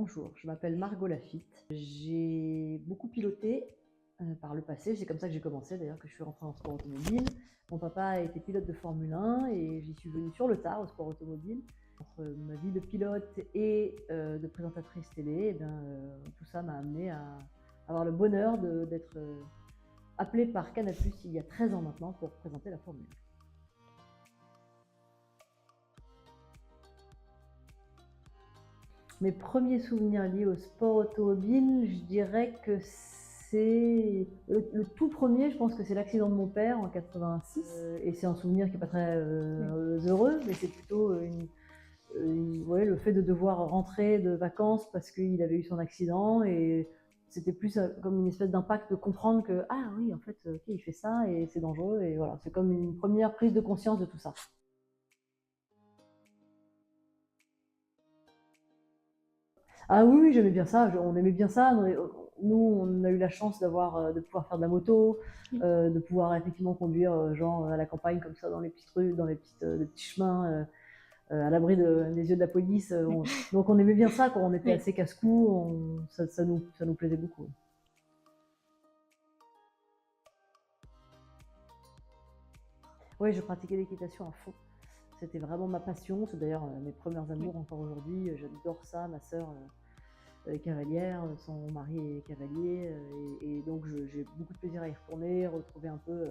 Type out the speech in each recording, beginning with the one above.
Bonjour, je m'appelle Margot Lafitte. J'ai beaucoup piloté par le passé. C'est comme ça que j'ai commencé d'ailleurs, que je suis rentrée en sport automobile. Mon papa était pilote de Formule 1 et j'y suis venue sur le tard au sport automobile. Entre ma vie de pilote et de présentatrice télé, tout ça m'a amené à avoir le bonheur d'être appelée par Canal+ il y a 13 ans maintenant pour présenter la Formule 1. Mes premiers souvenirs liés au sport automobile, je dirais que c'est le tout premier, je pense que c'est l'accident de mon père en 86. Et c'est un souvenir qui n'est pas très heureux, mais c'est plutôt ouais, le fait de devoir rentrer de vacances parce qu'il avait eu son accident. Et c'était plus comme une espèce d'impact de comprendre que, ah oui, en fait, ok, il fait ça et c'est dangereux. Et voilà, c'est comme une première prise de conscience de tout ça. Ah oui, oui, j'aimais bien ça, on aimait bien ça. Nous, on a eu la chance de pouvoir faire de la moto, de pouvoir effectivement conduire genre à la campagne comme ça dans les petites rues, dans les petits chemins, à l'abri des yeux de la police. Donc on aimait bien ça quand on était assez casse-cou, ça nous plaisait beaucoup. Oui, je pratiquais l'équitation à fond. C'était vraiment ma passion, c'est d'ailleurs mes premières amours encore aujourd'hui. J'adore ça, ma sœur cavalière, son mari est cavalier, et donc j'ai beaucoup de plaisir à y retourner, retrouver un peu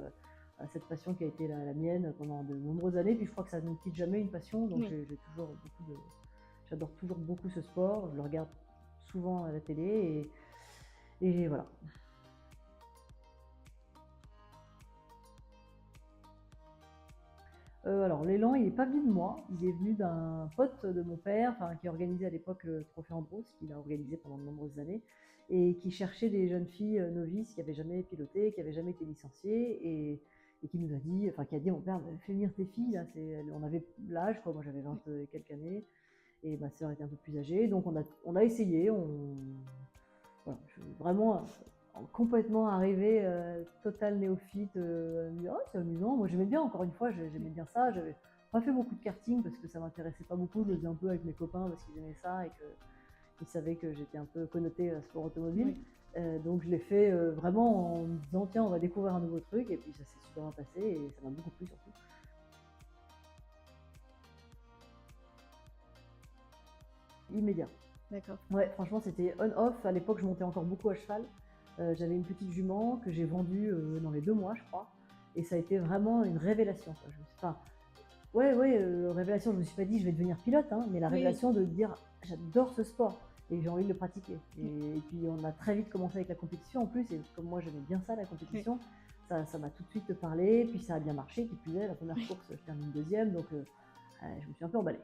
cette passion qui a été la mienne pendant de nombreuses années. Puis je crois que ça ne quitte jamais une passion, donc j'adore toujours beaucoup ce sport, je le regarde souvent à la télé, et voilà. Alors l'élan, il n'est pas venu de moi, il est venu d'un pote de mon père, qui organisait à l'époque le Trophée Andros, qu'il a organisé pendant de nombreuses années, et qui cherchait des jeunes filles novices qui n'avaient jamais piloté, qui n'avaient jamais été licenciées, et qui nous a dit, qui a dit à mon père, fais venir tes filles, là, on avait l'âge, quoi. Moi j'avais 20 et quelques années, et ma sœur était un peu plus âgée, donc on a essayé, voilà, vraiment complètement arrivé, total néophyte, oh, c'est amusant. Moi j'aimais bien, encore une fois, j'aimais bien ça. J'avais pas fait beaucoup de karting parce que ça m'intéressait pas beaucoup. Je le faisais un peu avec mes copains parce qu'ils aimaient ça et qu'ils savaient que j'étais un peu connotée sport automobile. Donc je l'ai fait vraiment en me disant, tiens, on va découvrir un nouveau truc, et puis ça s'est super bien passé et ça m'a beaucoup plu surtout. Immédiat. D'accord. Ouais, franchement, c'était on-off. À l'époque, je montais encore beaucoup à cheval. J'avais une petite jument que j'ai vendue dans les 2 mois, je crois. Et ça a été vraiment une révélation, quoi. Révélation, je me suis pas dit je vais devenir pilote, hein, mais la révélation de dire j'adore ce sport et j'ai envie de le pratiquer. Et puis on a très vite commencé avec la compétition en plus, et comme moi j'aimais bien ça, la compétition, ça m'a tout de suite parlé, puis ça a bien marché. Qui plus est, la première course, je termine deuxième, donc je me suis un peu emballée.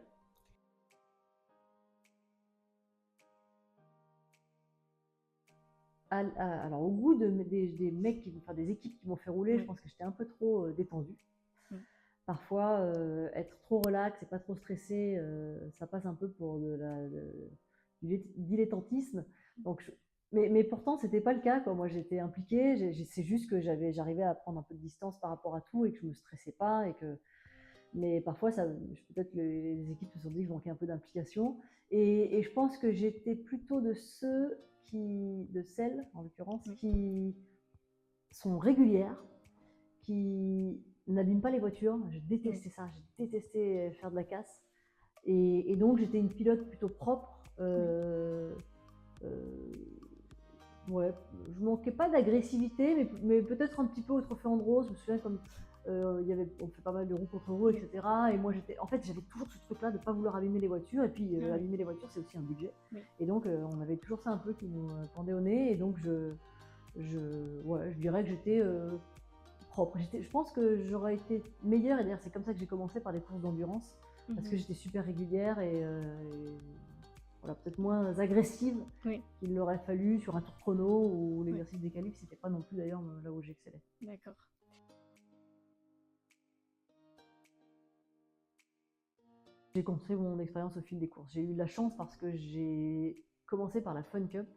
Alors, au goût des mecs, des équipes qui m'ont fait rouler, je pense que j'étais un peu trop détendue. Parfois, être trop relax et pas trop stressé, ça passe un peu pour du dilettantisme. Mais pourtant, c'était pas le cas, quoi. Moi, j'étais impliquée. C'est juste que j'arrivais à prendre un peu de distance par rapport à tout et que je me stressais pas. Mais parfois, peut-être que les équipes se sont dit que je manquais un peu d'implication. Et je pense que j'étais plutôt de celles, en l'occurrence, qui sont régulières, qui n'abîment pas les voitures. Je détestais ça, je détestais faire de la casse. Et donc, j'étais une pilote plutôt propre. Ouais, je manquais pas d'agressivité, mais peut-être un petit peu au Trophée Andros. Je me souviens comme on fait pas mal de roues contre roues, etc. Et moi, j'avais toujours ce truc-là de pas vouloir abîmer les voitures. Et puis, abîmer les voitures, c'est aussi un budget. Et donc, on avait toujours ça un peu qui nous pendait au nez. Et donc, je dirais que j'étais propre. Je pense que j'aurais été meilleure. Et d'ailleurs, c'est comme ça que j'ai commencé par les courses d'endurance, parce que j'étais super régulière et voilà, peut-être moins agressive qu'il l'aurait fallu sur un tour chrono ou l'exercice des qualifs. C'était pas non plus d'ailleurs là où j'excellais. D'accord. J'ai construit mon expérience au fil des courses. J'ai eu de la chance parce que j'ai commencé par la Fun Cup,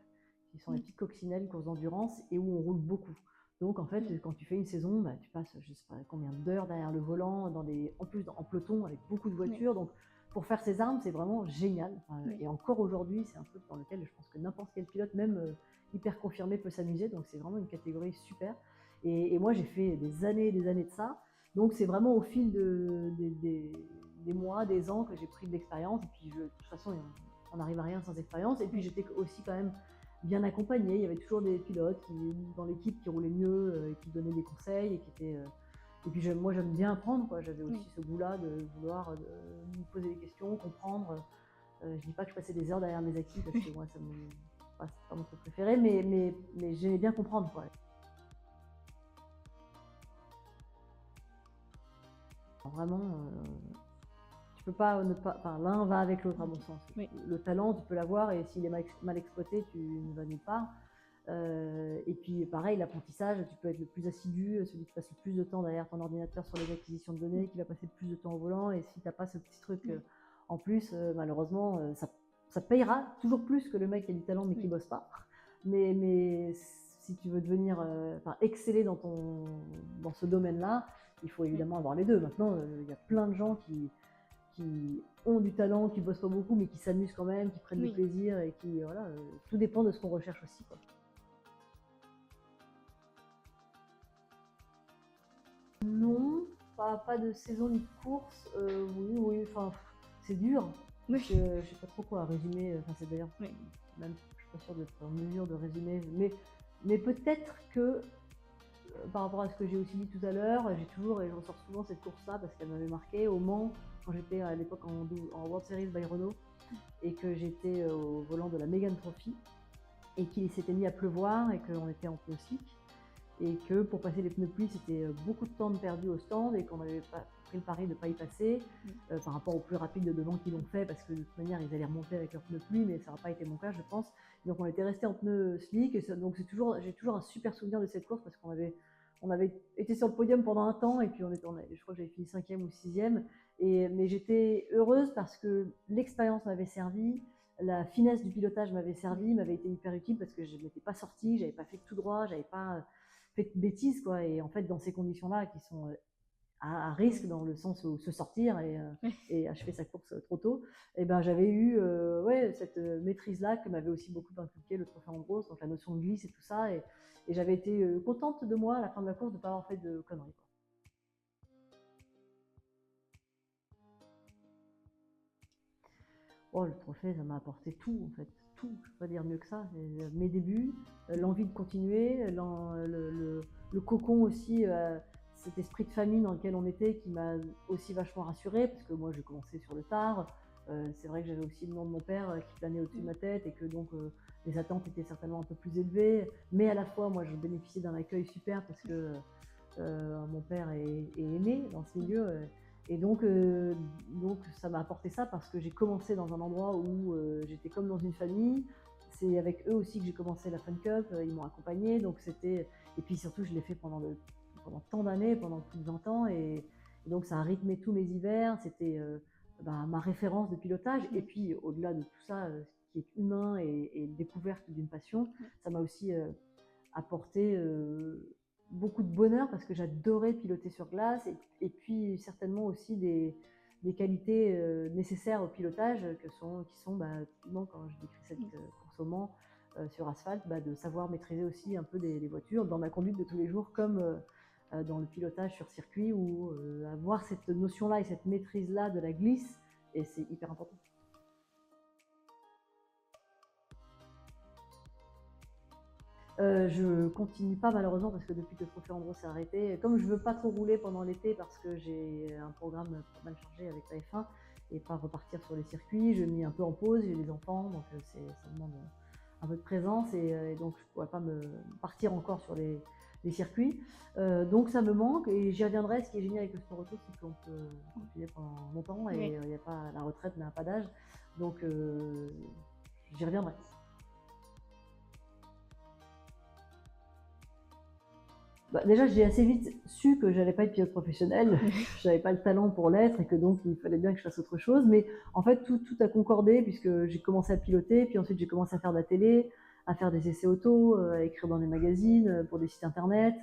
qui sont les petites coccinelles, courses d'endurance, et où on roule beaucoup. Donc en fait, quand tu fais une saison, tu passes je sais pas combien d'heures derrière le volant, en plus en peloton avec beaucoup de voitures. Donc pour faire ses armes, c'est vraiment génial. Enfin, Oui. et encore aujourd'hui, c'est un truc dans lequel je pense que n'importe quel pilote, même hyper confirmé, peut s'amuser. Donc c'est vraiment une catégorie super. Et moi, j'ai fait des années de ça. Donc c'est vraiment au fil des mois, des ans que j'ai pris de l'expérience. Et puis de toute façon, on n'arrive à rien sans expérience. Et puis j'étais aussi quand même bien accompagnée. Il y avait toujours des pilotes dans l'équipe qui roulaient mieux, qui donnaient des conseils et qui étaient. Et puis moi j'aime bien apprendre, quoi. J'avais aussi ce goût-là de vouloir me poser des questions, comprendre. Je dis pas que je passais des heures derrière mes acquis parce que moi c'est pas mon truc préféré, mais j'aimais bien comprendre, quoi. Vraiment, tu peux pas ne pas. Enfin, l'un va avec l'autre, à mon sens. Oui. Le talent, tu peux l'avoir, et s'il est mal exploité, tu ne vas nulle part. Et puis pareil, l'apprentissage, tu peux être le plus assidu, celui qui passe le plus de temps derrière ton ordinateur sur les acquisitions de données, qui va passer le plus de temps au volant, et si tu n'as pas ce petit truc en plus, malheureusement, ça payera toujours plus que le mec qui a du talent mais qui ne bosse pas. Mais si tu veux devenir, exceller dans ce domaine-là, il faut évidemment avoir les deux. Maintenant, il y a plein de gens qui ont du talent, qui bossent pas beaucoup, mais qui s'amusent quand même, qui prennent du plaisir, et qui, voilà, tout dépend de ce qu'on recherche aussi, quoi. Non, pas de saison ni de course. Oui, enfin, c'est dur. Oui. Je sais pas trop quoi résumer. Enfin, c'est d'ailleurs, même, je suis pas sûre d'être en mesure de résumer. Mais peut-être que, par rapport à ce que j'ai aussi dit tout à l'heure, j'ai toujours, et je ressors souvent cette course-là parce qu'elle m'avait marqué, au Mans, quand j'étais à l'époque en World Series by Renault, et que j'étais au volant de la Mégane Trophy, et qu'il s'était mis à pleuvoir, et qu'on était en pneu slick, et que pour passer les pneus pluie, c'était beaucoup de temps de perdu au stand, et qu'on avait pris le pari de ne pas y passer, par rapport aux plus rapides de devant qui l'ont fait, parce que de toute manière, ils allaient remonter avec leurs pneus pluie, mais ça n'a pas été mon cas, je pense. Donc on était resté en pneus slick, et donc j'ai toujours un super souvenir de cette course, parce qu'on avait été sur le podium pendant un temps, et puis je crois que j'avais fini 5e ou 6e, mais j'étais heureuse parce que l'expérience m'avait servi, la finesse du pilotage m'avait servi, m'avait été hyper utile, parce que je ne m'étais pas sortie, j'avais pas fait tout droit, j'avais pas fait de bêtises, quoi. Et en fait, dans ces conditions-là, qui sont à risque, dans le sens où se sortir et achever sa course trop tôt, et ben j'avais eu cette maîtrise-là que m'avait aussi beaucoup inculqué le Trophée Ambrose, donc la notion de glisse et tout ça, et j'avais été contente de moi à la fin de la course de ne pas avoir fait de conneries, quoi. Oh, le trophée, ça m'a apporté tout, en fait, tout. Je peux pas dire mieux que ça. Mes débuts, l'envie de continuer, le cocon aussi, cet esprit de famille dans lequel on était, qui m'a aussi vachement rassurée, parce que moi j'ai commencé sur le tard. C'est vrai que j'avais aussi le nom de mon père qui planait au-dessus de ma tête, et que donc les attentes étaient certainement un peu plus élevées, mais à la fois moi je bénéficiais d'un accueil super, parce que mon père est aimé dans ce milieu. Et donc ça m'a apporté ça, parce que j'ai commencé dans un endroit où j'étais comme dans une famille. C'est avec eux aussi que j'ai commencé la Fun Cup, ils m'ont accompagné, donc c'était. Et puis surtout, je l'ai fait pendant tant d'années, pendant plus de 20 ans, et donc ça a rythmé tous mes hivers. C'était ma référence de pilotage. Et puis au-delà de tout ça, ce qui est humain et découverte d'une passion, ça m'a aussi apporté beaucoup de bonheur, parce que j'adorais piloter sur glace, et puis certainement aussi des qualités nécessaires au pilotage, qui sont typiquement, quand je décris cette course au Mans sur asphalte, de savoir maîtriser aussi un peu des voitures dans ma conduite de tous les jours, comme dans le pilotage sur circuit, où avoir cette notion-là et cette maîtrise-là de la glisse, et c'est hyper important. Je continue pas, malheureusement, parce que depuis que le Trophée Andros s'est arrêté, comme je veux pas trop rouler pendant l'été, parce que j'ai un programme pas mal chargé avec la F1 et pas repartir sur les circuits, je mis un peu en pause, j'ai des enfants, donc ça demande un peu de présence, et donc je pourrais pas me partir encore sur les circuits. Donc ça me manque, et j'y reviendrai. Ce qui est génial avec le sport auto, c'est qu'on peut continuer pendant longtemps, et la retraite n'a pas d'âge, donc j'y reviendrai. Déjà, j'ai assez vite su que j'allais pas être pilote professionnel, j'avais pas le talent pour l'être, et que donc il fallait bien que je fasse autre chose. Mais en fait, tout a concordé, puisque j'ai commencé à piloter, puis ensuite j'ai commencé à faire de la télé, à faire des essais auto, à écrire dans des magazines, pour des sites internet.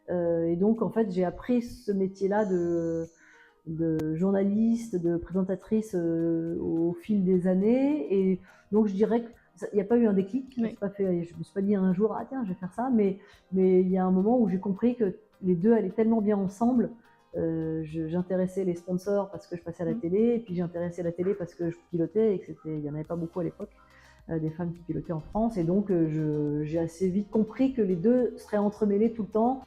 Et donc en fait, j'ai appris ce métier-là de journaliste, de présentatrice au fil des années. Et donc, je dirais qu'il n'y a pas eu un déclic. Oui. Pas fait, je ne me suis pas dit un jour, ah tiens, je vais faire ça. Mais il y a un moment où j'ai compris que les deux allaient tellement bien ensemble. J'intéressais les sponsors parce que je passais à la télé, et puis j'intéressais la télé parce que je pilotais et il n'y en avait pas beaucoup à l'époque, des femmes qui pilotaient en France. Et donc, j'ai assez vite compris que les deux seraient entremêlés tout le temps.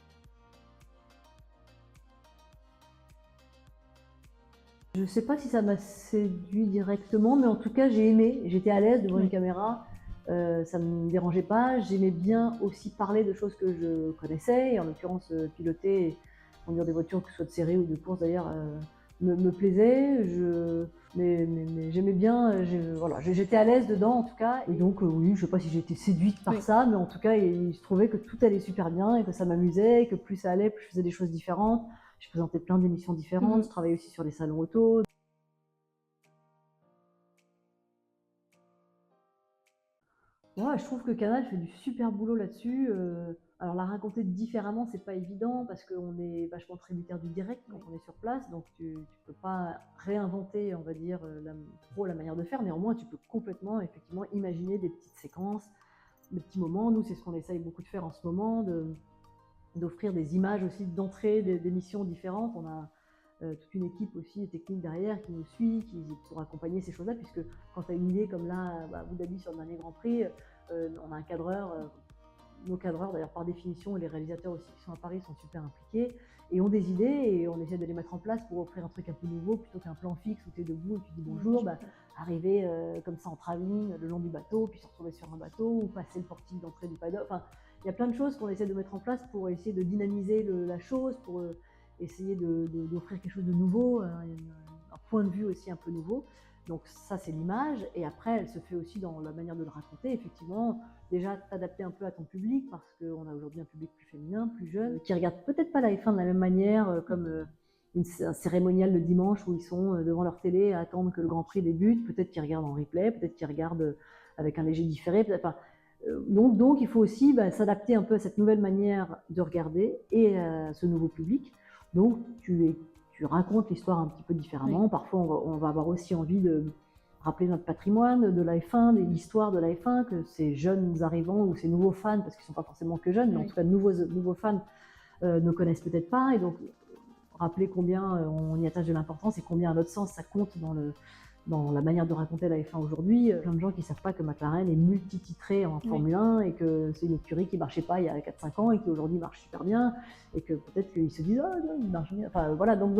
Je ne sais pas si ça m'a séduit directement, mais en tout cas, j'ai aimé. J'étais à l'aise devant une caméra. Ça ne me dérangeait pas. J'aimais bien aussi parler de choses que je connaissais, et en l'occurrence, piloter et conduire des voitures, que ce soit de série ou de course d'ailleurs, me plaisait. Mais j'aimais bien, voilà, j'étais à l'aise dedans en tout cas. Et donc, oui, je ne sais pas si j'ai été séduite par ça, mais en tout cas, il se trouvait que tout allait super bien et que ça m'amusait, et que plus ça allait, plus je faisais des choses différentes. Je présentais plein d'émissions différentes, je travaillais aussi sur les salons auto. Ouais, je trouve que Canal fait du super boulot là-dessus. Alors la raconter différemment, c'est pas évident parce qu'on est vachement tributaire du direct quand on est sur place, donc tu peux pas réinventer, on va dire, la manière de faire. Néanmoins, tu peux complètement, effectivement, imaginer des petites séquences, des petits moments. Nous, c'est ce qu'on essaye beaucoup de faire en ce moment, d'offrir des images aussi d'entrée d'émissions différentes. On a toute une équipe aussi technique derrière qui nous suit, pour accompagner ces choses-là, puisque quand tu as une idée comme là, à Abu Dhabi sur le dernier Grand Prix, on a un cadreur, nos cadreurs d'ailleurs par définition, et les réalisateurs aussi qui sont à Paris sont super impliqués, et ont des idées, et on essaie de les mettre en place pour offrir un truc un peu nouveau, plutôt qu'un plan fixe où tu es debout et tu dis bonjour, arriver comme ça en travelling le long du bateau, puis se retrouver sur un bateau, ou passer le portique d'entrée du paddock. Enfin, il y a plein de choses qu'on essaie de mettre en place pour essayer de dynamiser la chose, pour essayer d'offrir quelque chose de nouveau, un point de vue aussi un peu nouveau. Donc ça, c'est l'image, et après, elle se fait aussi dans la manière de le raconter, effectivement, déjà t'adapter un peu à ton public, parce qu'on a aujourd'hui un public plus féminin, plus jeune, qui regarde peut-être pas la F1 de la même manière, comme un cérémonial le dimanche où ils sont devant leur télé à attendre que le Grand Prix débute, peut-être qu'ils regardent en replay, peut-être qu'ils regardent avec un léger différé, enfin, donc il faut aussi s'adapter un peu à cette nouvelle manière de regarder et à ce nouveau public. Donc tu racontes l'histoire un petit peu différemment. Parfois on va avoir aussi envie de rappeler notre patrimoine de la F1, de l'histoire de la F1, que ces jeunes arrivants ou ces nouveaux fans, parce qu'ils ne sont pas forcément que jeunes, mais en tout cas nouveaux fans ne connaissent peut-être pas. Et donc rappeler combien on y attache de l'importance et combien à notre sens ça compte dans la manière de raconter la F1 aujourd'hui. Plein de gens qui ne savent pas que McLaren est multititré en Formule 1, et que c'est une écurie qui ne marchait pas il y a 4-5 ans et qui aujourd'hui marche super bien, et que peut-être qu'ils se disent « Ah non, il marche bien ». Enfin voilà, donc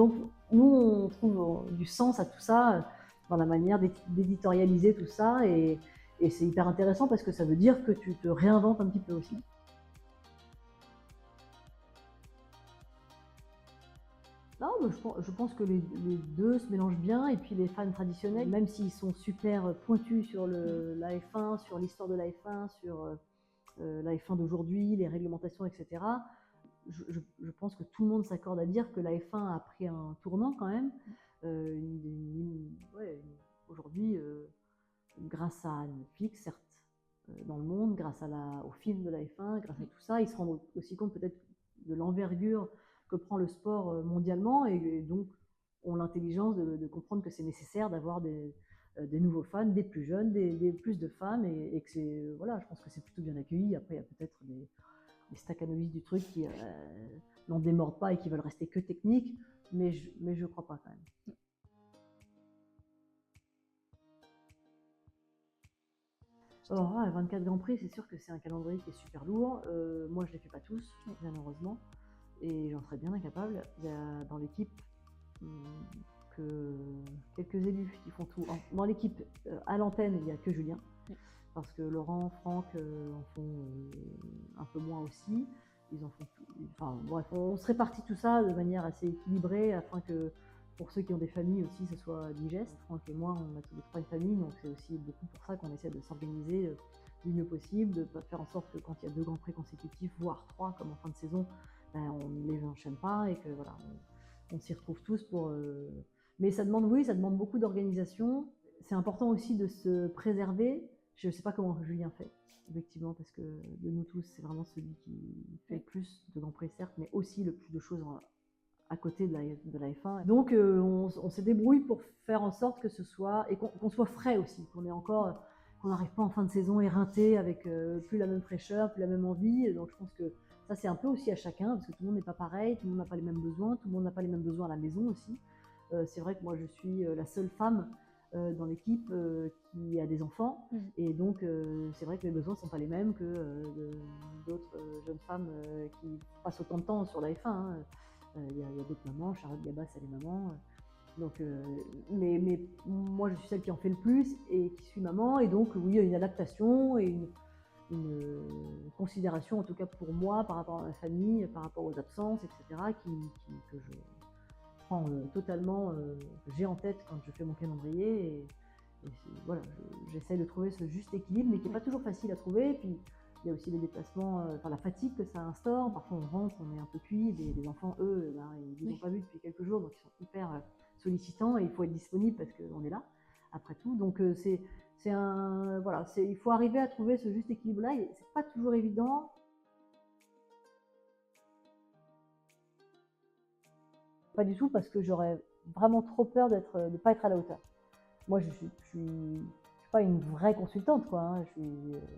nous on trouve du sens à tout ça dans la manière d'éditorialiser tout ça, et c'est hyper intéressant parce que ça veut dire que tu te réinventes un petit peu aussi. Non, je pense que les deux se mélangent bien, et puis les fans traditionnels, même s'ils sont super pointus sur la F1, sur l'histoire de la F1, sur la F1 d'aujourd'hui, les réglementations, etc., je pense que tout le monde s'accorde à dire que la F1 a pris un tournant quand même. Aujourd'hui, grâce à Netflix, certes, dans le monde, grâce au film de la F1, grâce à tout ça, ils se rendent aussi compte peut-être de l'envergure que prend le sport mondialement, et donc ont l'intelligence de comprendre que c'est nécessaire d'avoir des nouveaux fans, des plus jeunes, plus de femmes, et que c'est, voilà, je pense que c'est plutôt bien accueilli. Après, il y a peut-être des staccanovistes du truc qui n'en démordent pas et qui veulent rester que techniques, mais je crois pas quand même. Alors, 24 Grands Prix, c'est sûr que c'est un calendrier qui est super lourd. Moi, je ne les fais pas tous, bien heureusement, et j'en serais bien incapable. Il y a dans l'équipe quelques élus qui font tout. Dans l'équipe, à l'antenne, il n'y a que Julien, parce que Laurent, Franck en font un peu moins aussi. Ils en font tout. Enfin, bref, on se répartit tout ça de manière assez équilibrée, afin que pour ceux qui ont des familles aussi, ce soit digeste. Franck et moi, on a tous les trois une famille, donc c'est aussi beaucoup pour ça qu'on essaie de s'organiser du mieux possible, de faire en sorte que quand il y a 2 grands prix consécutifs, voire 3 comme en fin de saison, on ne les enchaîne pas, et que voilà, on s'y retrouve tous pour. Mais ça demande beaucoup d'organisation. C'est important aussi de se préserver. Je ne sais pas comment Julien fait, effectivement, parce que de nous tous, c'est vraiment celui qui fait le plus de grands prix, certes, mais aussi le plus de choses à côté de la F1. Donc on se débrouille pour faire en sorte que ce soit, et qu'on soit frais aussi, qu'on n'arrive pas en fin de saison éreinté avec plus la même fraîcheur, plus la même envie. Donc je pense que ça c'est un peu aussi à chacun, parce que tout le monde n'est pas pareil, tout le monde n'a pas les mêmes besoins, tout le monde n'a pas les mêmes besoins à la maison aussi. C'est vrai que moi je suis la seule femme dans l'équipe qui a des enfants, et donc c'est vrai que mes besoins ne sont pas les mêmes que d'autres jeunes femmes qui passent autant de temps sur la F1. Hein. Il y a d'autres mamans, Charlotte Gabas, elle est maman. Donc, mais moi, je suis celle qui en fait le plus et qui suis maman. Et donc, oui, il y a une adaptation et une considération, en tout cas pour moi, par rapport à ma famille, par rapport aux absences, etc., que je prends totalement, que j'ai en tête quand je fais mon calendrier. Et voilà, j'essaie de trouver ce juste équilibre, mais qui n'est pas toujours facile à trouver. Et puis, il y a aussi les déplacements, la fatigue que ça instaure. Parfois, on rentre, on est un peu cuit. Les enfants, eux, ils ne nous ont pas vus depuis quelques jours, donc ils sont hyper sollicitants et il faut être disponible parce qu'on est là, après tout. Donc, voilà, il faut arriver à trouver ce juste équilibre-là. Et c'est pas toujours évident. Pas du tout, parce que j'aurais vraiment trop peur de ne pas être à la hauteur. Moi, je suis pas une vraie consultante, quoi. Hein.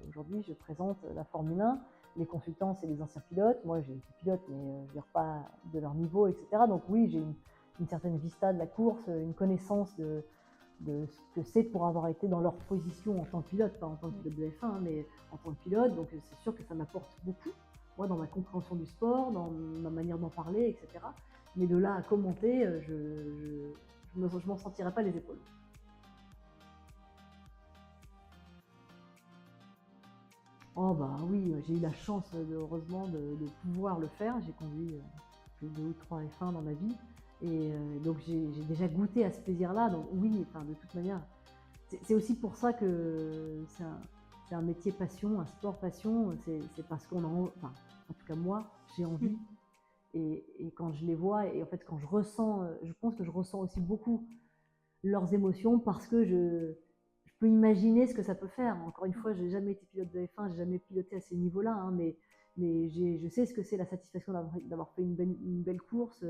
Aujourd'hui, je présente la Formule 1. Les consultants, c'est les anciens pilotes. Moi, j'ai été pilote, mais je ne veux pas de leur niveau, etc. Donc oui, j'ai une certaine vista de la course, une connaissance de ce que c'est pour avoir été dans leur position en tant que pilote, pas en tant que pilote de F1, mais en tant que pilote. Donc c'est sûr que ça m'apporte beaucoup, moi, dans ma compréhension du sport, dans ma manière d'en parler, etc. Mais de là à commenter, je m'en sentirais pas les épaules. Oh bah oui, j'ai eu la chance, heureusement, de pouvoir le faire. J'ai conduit plus de 2 ou 3 F1 dans ma vie. Et donc j'ai déjà goûté à ce plaisir-là. Donc oui, enfin, de toute manière, c'est aussi pour ça que c'est un métier passion, un sport passion. C'est parce qu'on enfin, en tout cas moi, j'ai envie. Et quand je les vois, et en fait quand je ressens, je pense que je ressens aussi beaucoup leurs émotions, parce que je peux imaginer ce que ça peut faire. Encore une fois, je n'ai jamais été pilote de F1, je n'ai jamais piloté à ces niveaux-là, hein, mais je sais ce que c'est la satisfaction d'avoir fait une belle course.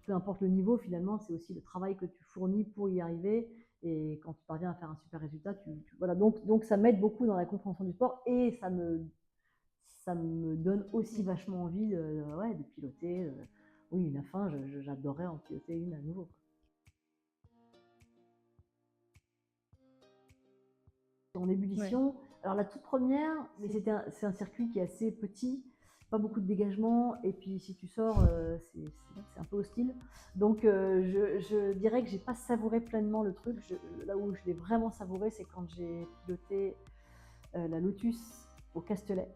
Peu importe le niveau, finalement, c'est aussi le travail que tu fournis pour y arriver. Et quand tu parviens à faire un super résultat, voilà. Donc ça m'aide beaucoup dans la compréhension du sport, et ça me donne aussi vachement envie ouais, de piloter. Oui, une F1, j'adorerais en piloter une à nouveau. En ébullition. Ouais. Alors la toute première, mais c'est un circuit qui est assez petit, pas beaucoup de dégagement, et puis si tu sors, c'est un peu hostile. Donc je dirais que j'ai pas savouré pleinement le truc. Là où je l'ai vraiment savouré, c'est quand j'ai piloté la Lotus au Castellet.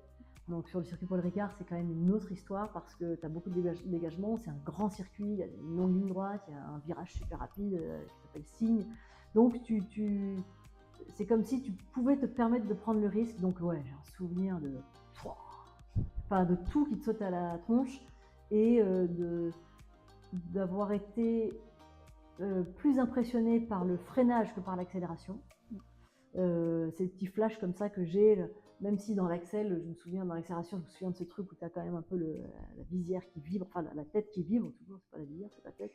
Donc sur le circuit Paul Ricard, c'est quand même une autre histoire, parce que tu as beaucoup de dégagement, c'est un grand circuit, il y a une longue ligne droite, il y a un virage super rapide qui s'appelle Cygne. Donc c'est comme si tu pouvais te permettre de prendre le risque. Donc ouais, j'ai un souvenir de tout qui te saute à la tronche, et d'avoir été plus impressionné par le freinage que par l'accélération. Ces petits flashs comme ça que j'ai, même si dans l'accel, je me souviens, dans l'accélération, je me souviens de ce truc où tu as quand même un peu la visière qui vibre, enfin la tête qui vibre, toujours, c'est pas la visière, c'est la tête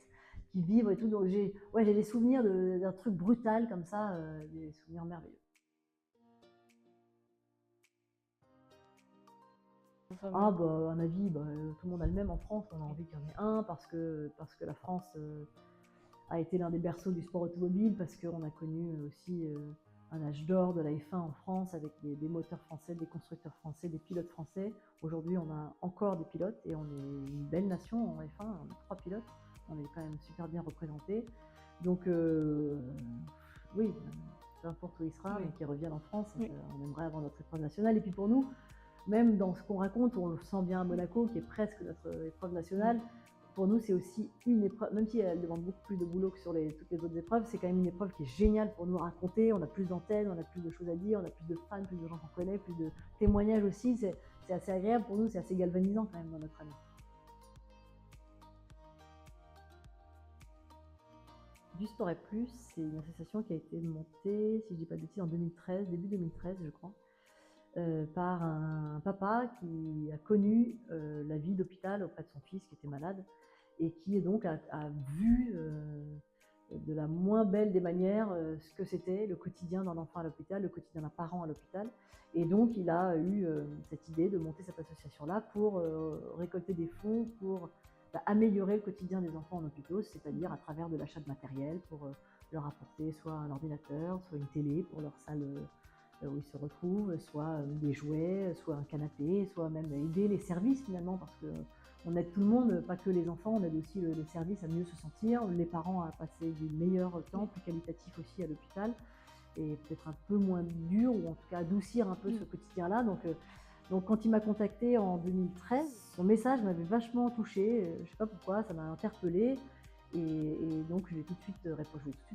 qui vibre et tout. Donc j'ai des souvenirs d'un truc brutal comme ça, des souvenirs merveilleux. Ah bah, un avis, tout le monde a le même en France. On a envie qu'il y en ait un, parce que la France a été l'un des berceaux du sport automobile, parce qu'on a connu aussi un âge d'or de la F1 en France, avec des moteurs français, des constructeurs français, des pilotes français. Aujourd'hui, on a encore des pilotes, et on est une belle nation en F1. On a 3 pilotes, on est quand même super bien représentés. Donc oui, peu importe où il sera, mais qu'il revienne en France, on aimerait avoir notre épreuve nationale. Et puis pour nous, même dans ce qu'on raconte, on le sent bien à Monaco, qui est presque notre épreuve nationale. Pour nous, c'est aussi une épreuve, même si elle demande beaucoup plus de boulot que sur toutes les autres épreuves, c'est quand même une épreuve qui est géniale pour nous raconter. On a plus d'antennes, on a plus de choses à dire, on a plus de fans, plus de gens qu'on connaît, plus de témoignages aussi. C'est assez agréable pour nous, c'est assez galvanisant quand même dans notre année. Du Sport et Plus, c'est une association qui a été montée, si je ne dis pas de bêtises, en 2013, début 2013, je crois. Par un papa qui a connu la vie d'hôpital auprès de son fils qui était malade, et qui donc a vu de la moins belle des manières ce que c'était le quotidien d'un enfant à l'hôpital, le quotidien d'un parent à l'hôpital. Et donc, il a eu cette idée de monter cette association-là pour récolter des fonds pour améliorer le quotidien des enfants en hôpitaux, c'est-à-dire à travers de l'achat de matériel pour leur apporter soit un ordinateur, soit une télé pour leur salle où ils se retrouvent, soit des jouets, soit un canapé, soit même aider les services finalement, parce que on aide tout le monde, pas que les enfants, on aide aussi les services à mieux se sentir, les parents à passer du meilleur temps, plus qualitatif aussi à l'hôpital, et peut-être un peu moins dur, ou en tout cas adoucir un peu ce quotidien-là. Donc quand il m'a contacté en 2013, son message m'avait vachement touchée, je ne sais pas pourquoi, ça m'a interpellée, et donc j'ai tout de suite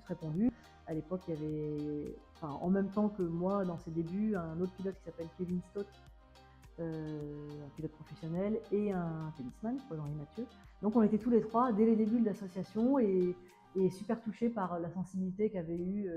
répondu. À l'époque, il y avait, enfin, en même temps que moi, dans ses débuts, un autre pilote qui s'appelle Kevin Stott, un pilote professionnel, et un tennisman, Paul-Henri Mathieu. Donc on était tous les trois dès les débuts de l'association, et super touchés par la sensibilité qu'avait eu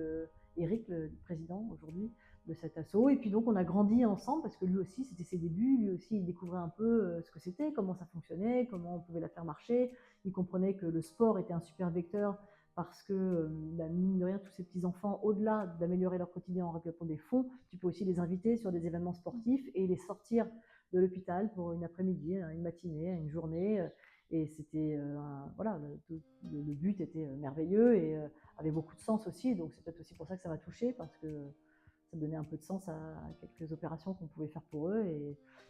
Eric, le président aujourd'hui de cet asso. Et puis donc on a grandi ensemble, parce que lui aussi c'était ses débuts, lui aussi il découvrait un peu ce que c'était, comment ça fonctionnait, comment on pouvait la faire marcher. Il comprenait que le sport était un super vecteur, parce que, mine de rien, tous ces petits-enfants, au-delà d'améliorer leur quotidien en récoltant des fonds, tu peux aussi les inviter sur des événements sportifs et les sortir de l'hôpital pour une après-midi, une matinée, une journée. Et c'était, voilà, le but était merveilleux et avait beaucoup de sens aussi. Donc c'est peut-être aussi pour ça que ça m'a touchée, parce que ça donnait un peu de sens à quelques opérations qu'on pouvait faire pour eux.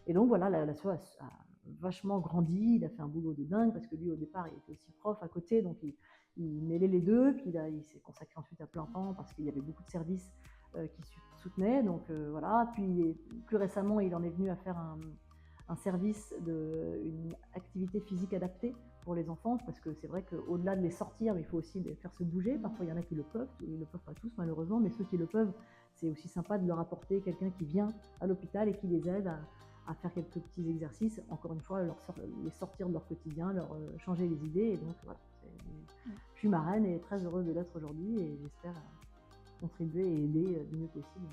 Et donc voilà, l'asso a vachement grandi. Il a fait un boulot de dingue, parce que lui au départ il était aussi prof à côté, donc il mêlait les deux, puis il s'est consacré ensuite à plein temps, parce qu'il y avait beaucoup de services qui soutenaient. Donc voilà, puis plus récemment il en est venu à faire un service une activité physique adaptée pour les enfants, parce que c'est vrai qu'au-delà de les sortir, il faut aussi les faire se bouger. Parfois il y en a qui le peuvent, ils ne le peuvent pas tous malheureusement, mais ceux qui le peuvent, c'est aussi sympa de leur apporter quelqu'un qui vient à l'hôpital et qui les aide à faire quelques petits exercices, encore une fois, les sortir de leur quotidien, leur changer les idées. Et donc voilà, je suis marraine et très heureuse de l'être aujourd'hui, et j'espère contribuer et aider du mieux possible.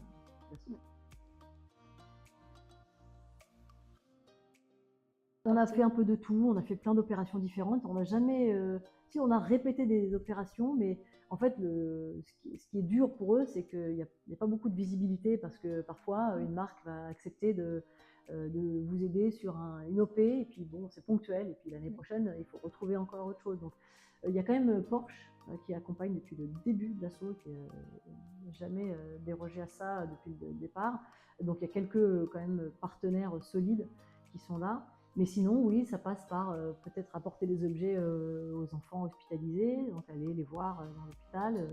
On a fait un peu de tout, on a fait plein d'opérations différentes. On n'a jamais, si on a répété des opérations, mais en fait, ce qui est dur pour eux, c'est qu'il n'y a pas beaucoup de visibilité, parce que parfois une marque va accepter de vous aider sur une OP, et puis bon, c'est ponctuel, et puis l'année prochaine, il faut retrouver encore autre chose. Donc il y a quand même Porsche qui accompagne depuis le début de l'assaut, qui n'a jamais dérogé à ça depuis le départ. Donc il y a quelques quand même partenaires solides qui sont là. Mais sinon, oui, ça passe par peut-être apporter des objets aux enfants hospitalisés, donc aller les voir dans l'hôpital.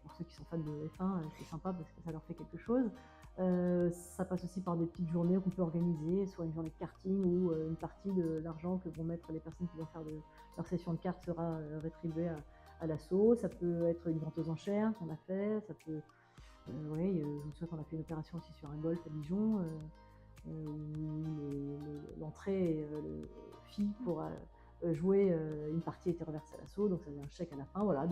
Pour ceux qui sont fans de F1, c'est sympa parce que ça leur fait quelque chose. Ça passe aussi par des petites journées qu'on peut organiser, soit une journée de karting, où une partie de l'argent que vont mettre les personnes qui vont faire leur session de cartes sera rétribuée à l'asso. Ça peut être une vente aux enchères qu'on a fait. Ça peut, oui, je me souviens qu'on a fait une opération aussi sur un golf à Dijon. Où l'entrée fille pour jouer, une partie était reversée à l'asso, donc ça faisait un chèque à la fin. Voilà,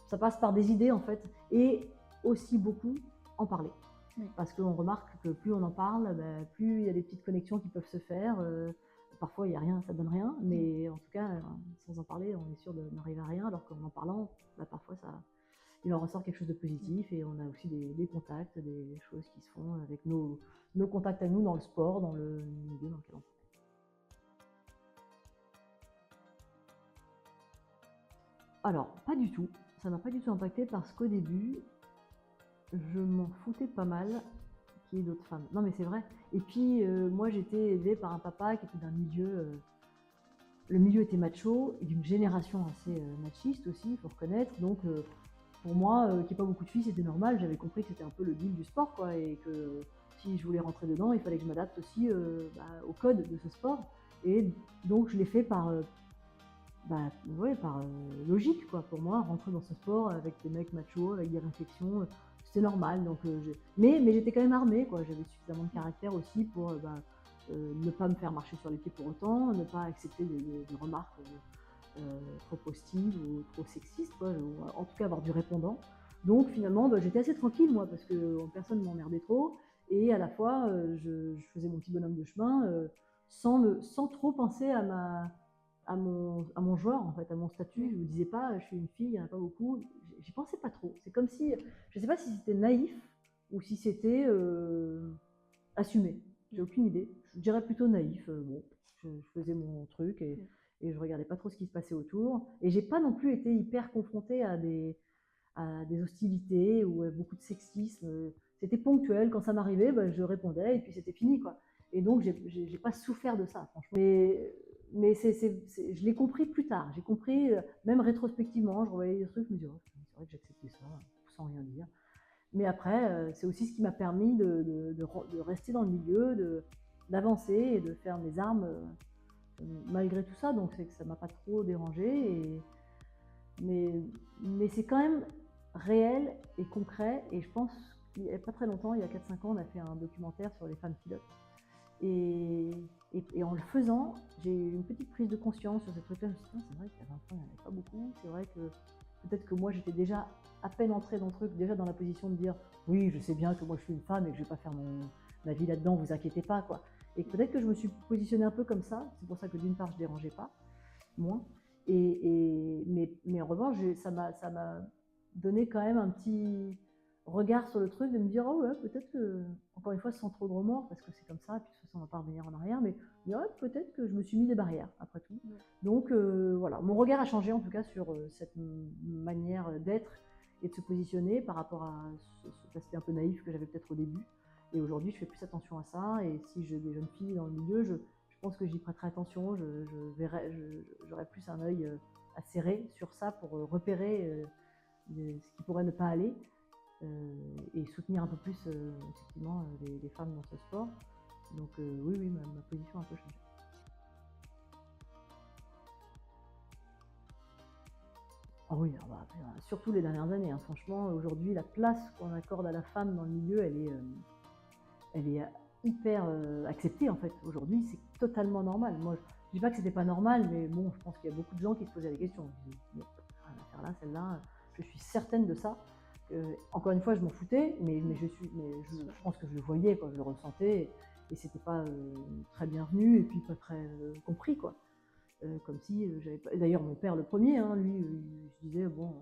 ça passe par des idées en fait, et aussi beaucoup en parler. Parce qu'on remarque que plus on en parle, plus il y a des petites connexions qui peuvent se faire. Parfois il n'y a rien, ça donne rien, mais en tout cas, sans en parler, on est sûr de n'arriver à rien, alors qu'en en parlant, parfois il en ressort quelque chose de positif. Et on a aussi des contacts, des choses qui se font avec nos contacts à nous dans le sport, dans le milieu dans lequel on travaille. Alors, pas du tout. Ça m'a pas du tout impacté, parce qu'au début, je m'en foutais pas mal qu'il y ait d'autres femmes. Non mais c'est vrai. Et puis, moi j'étais élevée par un papa qui était d'un milieu... le milieu était macho, et d'une génération assez machiste aussi, il faut reconnaître. Donc pour moi, qu'il n'y ait pas beaucoup de filles, c'était normal. J'avais compris que c'était un peu le deal du sport, quoi, et que si je voulais rentrer dedans, il fallait que je m'adapte aussi au code de ce sport. Et donc je l'ai fait par logique, quoi. Pour moi, rentrer dans ce sport avec des mecs machos, avec des réflexions, c'était normal. Donc, mais j'étais quand même armée, quoi. J'avais suffisamment de caractère aussi pour ne pas me faire marcher sur les pieds pour autant, ne pas accepter des remarques trop hostiles ou trop sexistes, quoi, ou en tout cas avoir du répondant. Donc finalement, j'étais assez tranquille, moi, parce que personne ne m'emmerdait trop, et à la fois je faisais mon petit bonhomme de chemin sans trop penser à à mon genre, en fait, à mon statut. Je me disais pas, je suis une fille, il n'y en a pas beaucoup. J'y pensais pas trop. C'est comme si, je sais pas si c'était naïf ou si c'était assumé. J'ai aucune idée. Je dirais plutôt naïf. Bon, je faisais mon truc et je regardais pas trop ce qui se passait autour. Et j'ai pas non plus été hyper confrontée à des hostilités ou à beaucoup de sexisme. C'était ponctuel. Quand ça m'arrivait, bah, je répondais et puis c'était fini, quoi. Et donc, j'ai pas souffert de ça, franchement. Mais je l'ai compris plus tard. J'ai compris, même rétrospectivement, je revoyais des trucs, je me disais, oh, c'est vrai que j'acceptais ça, sans rien dire. Mais après, c'est aussi ce qui m'a permis de rester dans le milieu, d'avancer et de faire mes armes malgré tout ça. Donc, c'est que ça m'a pas trop dérangé. Mais c'est quand même réel et concret. Et je pense qu'il n'y a pas très longtemps, il y a 4-5 ans, on a fait un documentaire sur les femmes pilotes. Et en le faisant, j'ai eu une petite prise de conscience sur ces trucs-là. Je me suis dit, c'est vrai qu'il y a 20 ans, il n'y en avait pas beaucoup. C'est vrai que peut-être que moi, j'étais déjà à peine entrée dans le truc, déjà dans la position de dire, oui, je sais bien que moi, je suis une femme et que je ne vais pas faire ma vie là-dedans, vous inquiétez pas, quoi. Et peut-être que je me suis positionnée un peu comme ça. C'est pour ça que d'une part, je ne dérangeais pas, moins. Mais en revanche, ça m'a donné quand même un petit regard sur le truc, de me dire, oh ouais, peut-être que, encore une fois, sans trop de remords, parce que c'est comme ça, et puis de toute façon, on ne va pas revenir en arrière, mais ouais, peut-être que je me suis mis des barrières, après tout. Ouais. Donc voilà, mon regard a changé en tout cas sur cette manière d'être et de se positionner par rapport à cet aspect un peu naïf que j'avais peut-être au début. Et aujourd'hui, je fais plus attention à ça, et si j'ai des jeunes filles dans le milieu, je pense que j'y prêterai attention, j'aurai plus un œil acéré sur ça pour repérer ce qui pourrait ne pas aller. Et soutenir un peu plus effectivement les femmes dans ce sport. Donc oui, ma position a un peu changé. Ah oui, surtout les dernières années. Hein. Franchement, aujourd'hui, la place qu'on accorde à la femme dans le milieu, elle est hyper acceptée en fait. Aujourd'hui, c'est totalement normal. Moi, je dis pas que c'était pas normal, mais bon, je pense qu'il y a beaucoup de gens qui se posaient la question. Je dis, rien à faire là, celle-là. Je suis certaine de ça. Encore une fois, je m'en foutais, mais je pense que je le voyais, quoi, je le ressentais, et c'était pas très bienvenu, et puis pas très compris, quoi. Comme si j'avais pas. D'ailleurs, mon père, le premier, hein, lui, je disais, bon,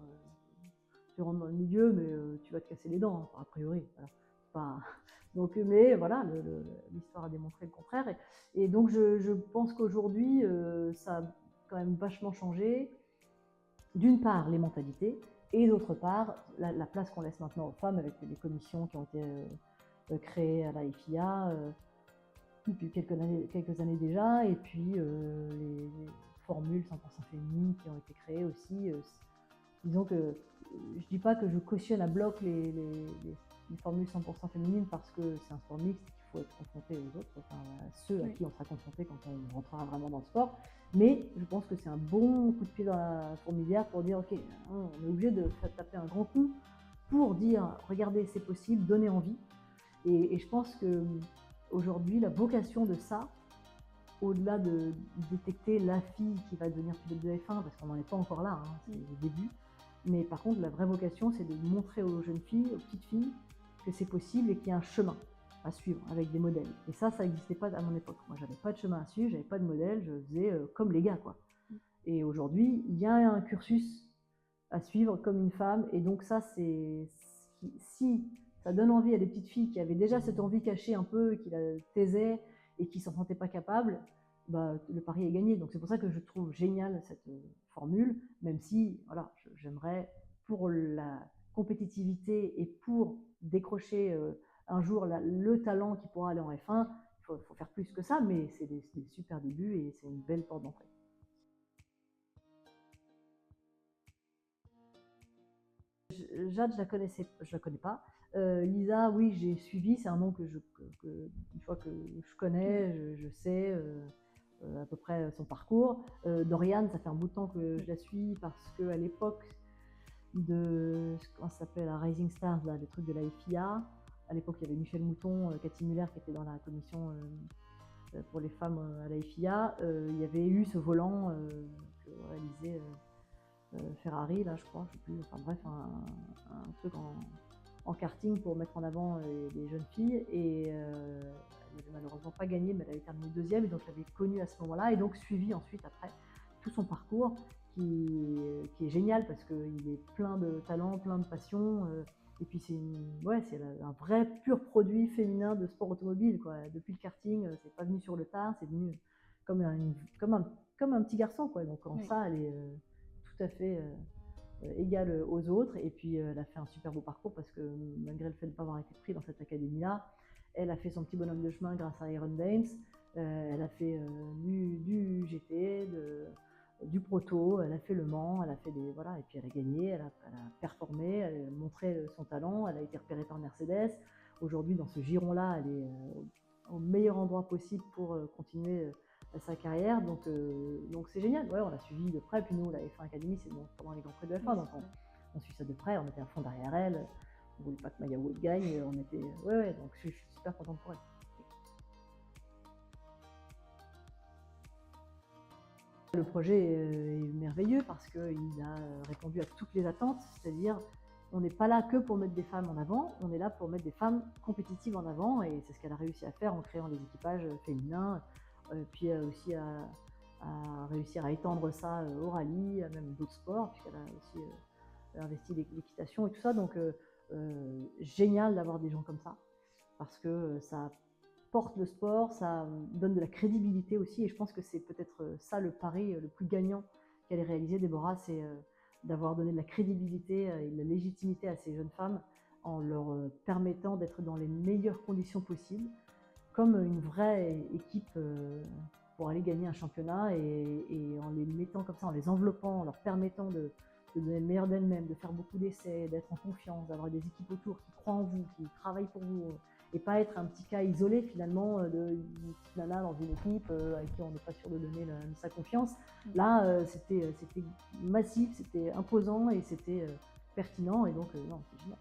tu rentres dans le milieu, mais tu vas te casser les dents, hein, a priori. Voilà. Pas... Donc, mais voilà, l'histoire a démontré le contraire. Et donc, je pense qu'aujourd'hui, ça a quand même vachement changé. D'une part, les mentalités, et d'autre part, la place qu'on laisse maintenant aux femmes avec les commissions qui ont été créées à la FIA depuis quelques années déjà, et puis les formules 100% féminines qui ont été créées aussi. Disons que je ne dis pas que je cautionne à bloc les formules 100% féminines parce que c'est un sport mixte et qu'il faut être confronté aux autres, enfin, à ceux à qui on sera confronté quand on rentrera vraiment dans le sport. Mais je pense que c'est un bon coup de pied dans la fourmilière pour dire, ok, on est obligé de taper un grand coup pour dire, regardez, c'est possible, donner envie. Et je pense qu'aujourd'hui, la vocation de ça, au-delà de détecter la fille qui va devenir pilote de F1, parce qu'on n'en est pas encore là, hein, c'est le début, mais par contre, la vraie vocation, c'est de montrer aux jeunes filles, aux petites filles, que c'est possible et qu'il y a un chemin à suivre avec des modèles. Et ça n'existait pas à mon époque. Moi, j'avais pas de chemin à suivre, j'avais pas de modèle, je faisais comme les gars, quoi. Et aujourd'hui, il y a un cursus à suivre comme une femme, et donc ça, c'est si ça donne envie à des petites filles qui avaient déjà cette envie cachée un peu, qui la taisaient et qui s'en sentaient pas capables, bah, le pari est gagné. Donc c'est pour ça que je trouve génial cette formule, même si voilà, j'aimerais pour la compétitivité et pour décrocher un jour le talent qui pourra aller en F1, il faut faire plus que ça, mais c'est des super débuts et c'est une belle porte d'entrée. Jade, je la connais pas. Lisa, oui, j'ai suivi, c'est un nom une fois que je connais, je sais à peu près son parcours. Doriane, ça fait un bout de temps que je la suis parce qu'à l'époque de, comment ça s'appelle, la Rising Stars, là, les trucs de la FIA, à l'époque il y avait Michel Mouton, Cathy Muller qui était dans la commission pour les femmes à la FIA, il y avait eu ce volant que réalisait Ferrari, là je crois, je sais plus, enfin bref, un truc en karting pour mettre en avant les jeunes filles, et elle n'avait malheureusement pas gagné, mais elle avait terminé deuxième, et donc je l'avais connue à ce moment-là, et donc suivi ensuite après parcours qui est génial parce qu'il est plein de talent, plein de passion. Et puis c'est un vrai pur produit féminin de sport automobile, quoi. Depuis le karting, c'est pas venu sur le tard, c'est venu comme comme un petit garçon, quoi. Donc en ça, elle est tout à fait égale aux autres. Et puis elle a fait un super beau parcours parce que malgré le fait de ne pas avoir été pris dans cette académie-là, elle a fait son petit bonhomme de chemin grâce à Iron Dames. Elle a fait du GT, du proto, elle a fait le Mans, elle a fait des voilà, et puis elle a gagné, elle a performé, elle a montré son talent, elle a été repérée par Mercedes. Aujourd'hui, dans ce giron-là, elle est au meilleur endroit possible pour continuer sa carrière. Donc c'est génial. Ouais, on l'a suivi de près. Puis nous, la F1 Academy, c'est pendant les grands prix de F1, donc on suit ça de près. On était à fond derrière elle. On voulait pas que Maya Wood gagne. On était donc je suis super contente pour elle. Le projet est merveilleux parce qu'il a répondu à toutes les attentes, c'est-à-dire on n'est pas là que pour mettre des femmes en avant, on est là pour mettre des femmes compétitives en avant, et c'est ce qu'elle a réussi à faire en créant les équipages féminins, puis aussi à réussir à étendre ça au rallye, à même d'autres sports, puisqu'elle a aussi investi l'équitation et tout ça. Donc génial d'avoir des gens comme ça, parce que ça porte le sport, ça donne de la crédibilité aussi, et je pense que c'est peut-être ça le pari le plus gagnant qu'elle ait réalisé, Déborah, c'est d'avoir donné de la crédibilité et de la légitimité à ces jeunes femmes en leur permettant d'être dans les meilleures conditions possibles, comme une vraie équipe pour aller gagner un championnat, et en les mettant comme ça, en les enveloppant, en leur permettant de donner le meilleur d'elles-mêmes, de faire beaucoup d'essais, d'être en confiance, d'avoir des équipes autour qui croient en vous, qui travaillent pour vous, et pas être un petit cas isolé finalement d'une petite nana dans une équipe à qui on n'est pas sûr de donner sa confiance. Là, c'était massif, c'était imposant et c'était pertinent, et donc non, c'est génial.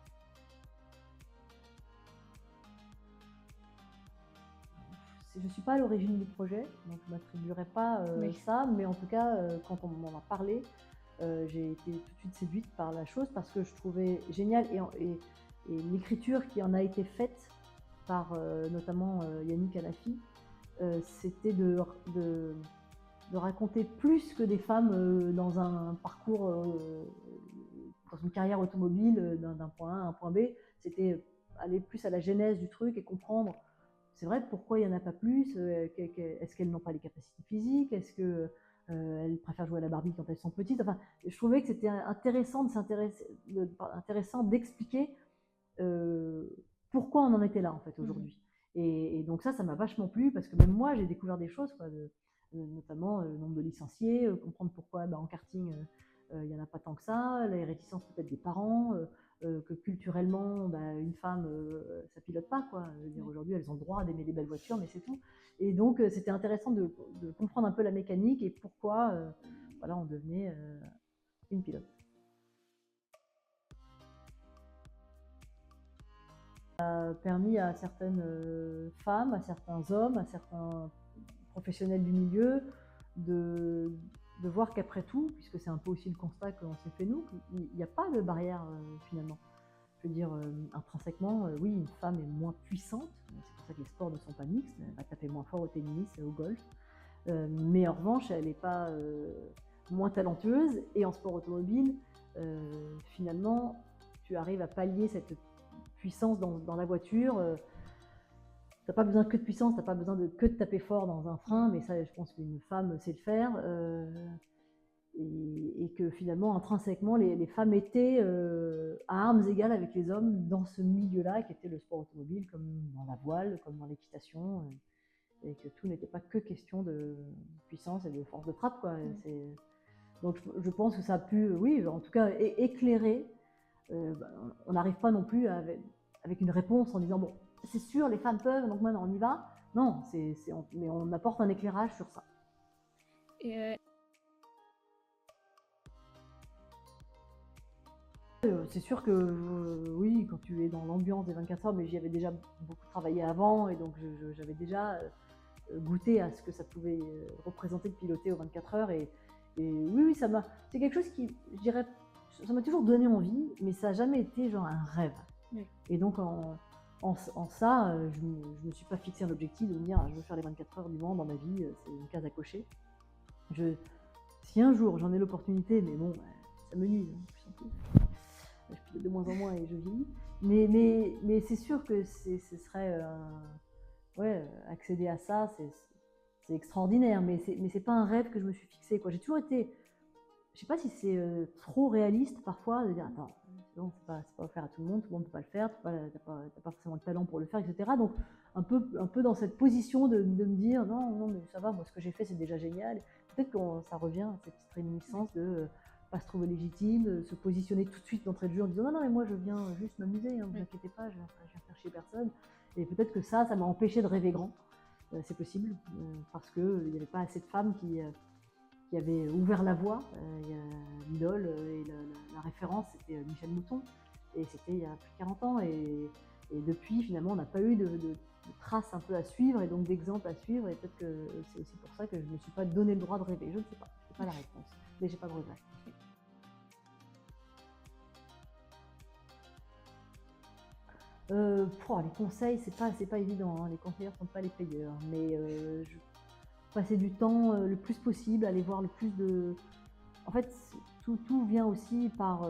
Je ne suis pas à l'origine du projet, donc je ne m'attribuerai pas ça, mais en tout cas, quand on m'en a parlé, j'ai été tout de suite séduite par la chose parce que je trouvais génial, et l'écriture qui en a été faite par notamment Yannick Anafi, c'était de raconter plus que des femmes dans un parcours, dans une carrière automobile d'un point A à un point B. C'était aller plus à la genèse du truc et comprendre, c'est vrai, pourquoi il n'y en a pas plus. Est-ce qu'elles n'ont pas les capacités physiques? Est-ce qu'elles préfèrent jouer à la Barbie quand elles sont petites? Enfin, je trouvais que c'était intéressant d'expliquer pourquoi on en était là en fait aujourd'hui. Et donc ça m'a vachement plu, parce que même moi j'ai découvert des choses, quoi, notamment le nombre de licenciés, comprendre pourquoi en karting il n'y en a pas tant que ça, les réticences peut-être des parents, que culturellement une femme ça pilote pas, quoi. Je veux dire, aujourd'hui elles ont le droit d'aimer les belles voitures, mais c'est tout. Et donc c'était intéressant de comprendre un peu la mécanique et pourquoi voilà, on devenait une pilote. A permis à certaines femmes, à certains hommes, à certains professionnels du milieu de voir qu'après tout, puisque c'est un peu aussi le constat que l'on s'est fait nous, qu'il n'y a pas de barrière finalement. Je veux dire, intrinsèquement, oui, une femme est moins puissante, c'est pour ça que les sports ne sont pas mixtes, elle va taper moins fort au tennis et au golf, mais en revanche, elle n'est pas moins talentueuse, et en sport automobile, finalement, tu arrives à pallier cette puissance dans la voiture. T'as pas besoin que de puissance, t'as pas besoin que de taper fort dans un frein, mais ça, je pense qu'une femme sait le faire. Et que finalement, intrinsèquement, les femmes étaient à armes égales avec les hommes dans ce milieu-là, qui était le sport automobile, comme dans la voile, comme dans l'équitation, et que tout n'était pas que question de puissance et de force de frappe, quoi. Donc je pense que ça a pu, oui, en tout cas, éclairer. On n'arrive pas non plus avec une réponse en disant bon, c'est sûr, les femmes peuvent, donc maintenant on y va. Non, mais on apporte un éclairage sur ça. C'est sûr que oui, quand tu es dans l'ambiance des 24 heures, mais j'y avais déjà beaucoup travaillé avant, et donc j'avais déjà goûté à ce que ça pouvait représenter de piloter aux 24 heures. Et oui, c'est quelque chose qui, je dirais, ça m'a toujours donné envie, mais ça n'a jamais été genre un rêve. Oui. Et donc en ça, je ne me suis pas fixé un objectif de me dire je veux faire les 24 heures du Mans dans ma vie, c'est une case à cocher. si un jour j'en ai l'opportunité, mais bon, ça me nuit, hein, plus en plus. Je pilote de moins en moins et je vieillis. Mais c'est sûr que ce serait, ouais, accéder à ça, c'est extraordinaire, mais c'est pas un rêve que je me suis fixé, quoi. J'ai toujours été, je sais pas si c'est trop réaliste parfois, de dire attends, non, c'est pas offert à tout le monde peut pas le faire, t'as pas forcément le talent pour le faire, etc. Donc un peu dans cette position de me dire non, non, mais ça va, moi ce que j'ai fait c'est déjà génial. Peut-être que ça revient à cette petite réminiscence de pas se trouver légitime, de se positionner tout de suite d'entrée de jeu en disant non, non, mais moi je viens juste m'amuser, hein, vous inquiétez pas, je viens faire chier personne. Et peut-être que ça m'a empêché de rêver grand. C'est possible, parce qu'il n'y avait pas assez de femmes qui avait ouvert la voie. L'idole et la référence, c'était Michel Mouton. Et c'était il y a plus de 40 ans. Et depuis, finalement, on n'a pas eu de traces un peu à suivre et donc d'exemples à suivre. Et peut-être que c'est aussi pour ça que je ne me suis pas donné le droit de rêver. Je ne sais pas, c'est pas la réponse. Mais j'ai pas de regret. Les conseils, c'est pas évident, hein. Les conseillers ne sont pas les payeurs. Mais passer du temps le plus possible, aller voir le plus de. En fait, tout vient aussi par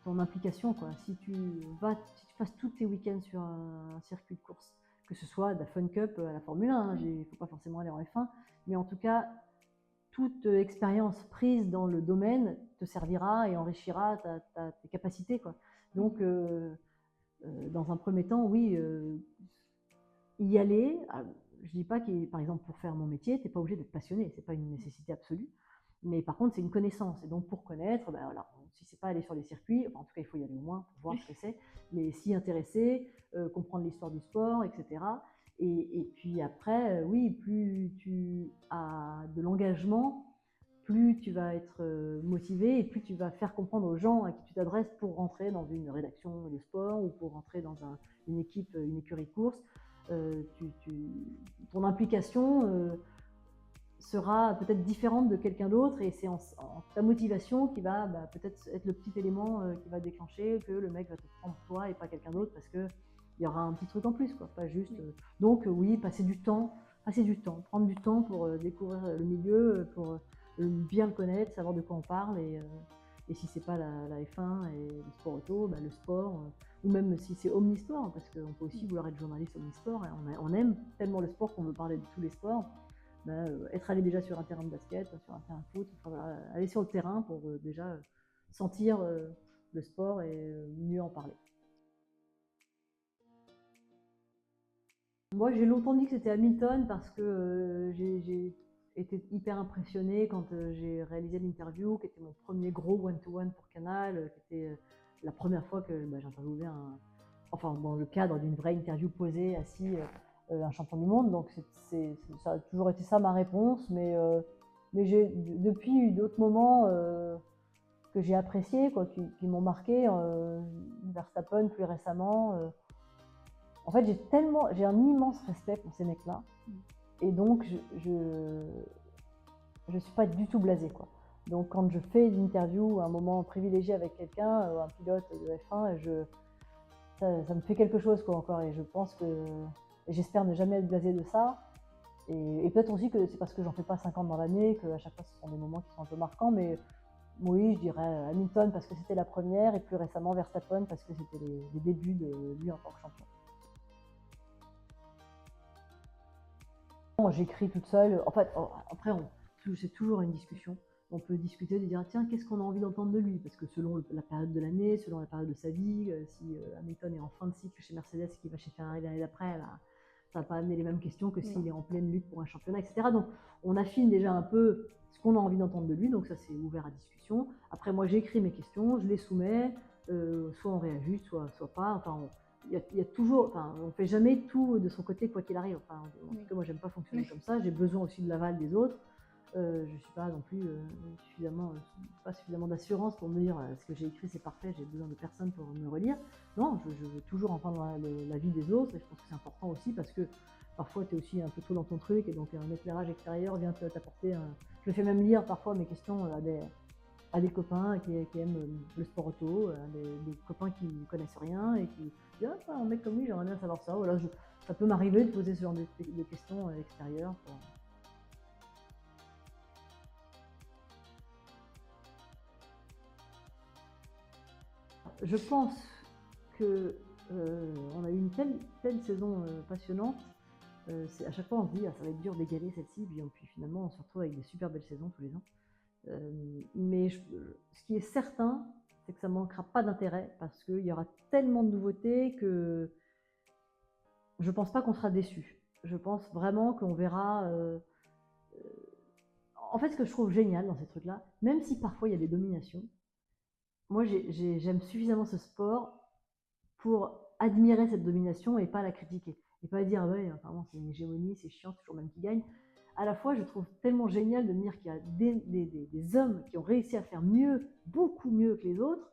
ton implication, quoi. Si tu passes tous tes week-ends sur un circuit de course, que ce soit de la Fun Cup à la Formule 1, hein, il ne faut pas forcément aller en F1, mais en tout cas, toute expérience prise dans le domaine te servira et enrichira tes capacités, quoi. Donc, dans un premier temps, oui, y aller. Je dis pas que, par exemple, pour faire mon métier, tu n'es pas obligé d'être passionné, c'est pas une nécessité absolue. Mais par contre, c'est une connaissance. Et donc, pour connaître, ben voilà, si c'est pas aller sur les circuits, en tout cas, il faut y aller au moins pour voir ce que c'est, mais s'y intéresser, comprendre l'histoire du sport, etc. Et puis après, oui, plus tu as de l'engagement, plus tu vas être motivé et plus tu vas faire comprendre aux gens à qui tu t'adresses pour rentrer dans une rédaction de sport ou pour rentrer dans une équipe, une écurie de course. Ton implication sera peut-être différente de quelqu'un d'autre et c'est en ta motivation qui va peut-être être le petit élément qui va déclencher que le mec va te prendre toi et pas quelqu'un d'autre parce qu'il y aura un petit truc en plus, quoi, pas juste. Donc oui, passer du temps, prendre du temps pour découvrir le milieu, pour bien le connaître, savoir de quoi on parle et si c'est pas la F1 et le sport auto, le sport, ou même si c'est omnisport, parce qu'on peut aussi vouloir être journaliste omnisport, hein, on aime tellement le sport qu'on veut parler de tous les sports. Être allé déjà sur un terrain de basket, sur un terrain de foot, voilà, aller sur le terrain pour déjà sentir le sport et mieux en parler. Moi, j'ai longtemps dit que c'était Hamilton parce que j'ai été hyper impressionnée quand j'ai réalisé l'interview, qui était mon premier gros one-to-one pour Canal, qui était la première fois que j'interviewais enfin dans le cadre d'une vraie interview posée, assis, un champion du monde. Donc ça a toujours été ça ma réponse, mais j'ai depuis eu d'autres moments que j'ai appréciés, quoi, qui m'ont marqué. Verstappen plus récemment. En fait, j'ai un immense respect pour ces mecs-là, et donc je suis pas du tout blasée, quoi. Donc quand je fais une interview, un moment privilégié avec quelqu'un, un pilote de F1, ça me fait quelque chose, quoi, encore, et je pense que j'espère ne jamais être blasée de ça. Et peut-être aussi que c'est parce que j'en fais pas 50 dans l'année, qu'à chaque fois ce sont des moments qui sont un peu marquants, mais oui, je dirais Hamilton parce que c'était la première, et plus récemment Verstappen parce que c'était les débuts de lui en tant que champion. J'écris toute seule. En fait, après, c'est toujours une discussion. On peut discuter, de dire tiens, qu'est-ce qu'on a envie d'entendre de lui? Parce que selon la période de l'année, selon la période de sa vie, si Hamilton est en fin de cycle chez Mercedes et qu'il va chez Ferrari l'année d'après, ça ne va pas amener les mêmes questions que s'il est en pleine lutte pour un championnat, etc. Donc, on affine déjà un peu ce qu'on a envie d'entendre de lui. Donc, ça, c'est ouvert à discussion. Après, moi, j'écris mes questions, je les soumets. Soit on réajuste, soit pas. Enfin, il y a toujours, enfin, on fait jamais tout de son côté quoi qu'il arrive. Enfin, en tout cas, moi, j'aime pas fonctionner comme ça. J'ai besoin aussi de l'aval des autres. Je suis pas non plus pas suffisamment d'assurance pour me dire ce que j'ai écrit c'est parfait, j'ai besoin de personne pour me relire. Non, je veux toujours entendre l'avis des autres, et je pense que c'est important aussi parce que parfois tu es aussi un peu trop dans ton truc et donc un éclairage extérieur vient t'apporter je fais même lire parfois mes questions à des copains qui aiment le sport auto, des copains qui ne connaissent rien et qui disent ah, un mec comme lui, j'aimerais bien savoir ça. Voilà, ça peut m'arriver de poser ce genre de questions extérieures. je pense que on a eu une telle saison passionnante. À chaque fois, on se dit, ah, ça va être dur d'égaler celle-ci, puis finalement, on se retrouve avec des super belles saisons tous les ans. Mais ce qui est certain, c'est que ça ne manquera pas d'intérêt parce qu'il y aura tellement de nouveautés que je ne pense pas qu'on sera déçu. Je pense vraiment qu'on verra. En fait, ce que je trouve génial dans ces trucs-là, même si parfois il y a des dominations, moi j'aime suffisamment ce sport pour admirer cette domination et pas la critiquer. Et pas dire, ouais, apparemment c'est une hégémonie, c'est chiant, c'est toujours le même qui gagne. À la fois, je trouve tellement génial de me dire qu'il y a des hommes qui ont réussi à faire mieux, beaucoup mieux que les autres,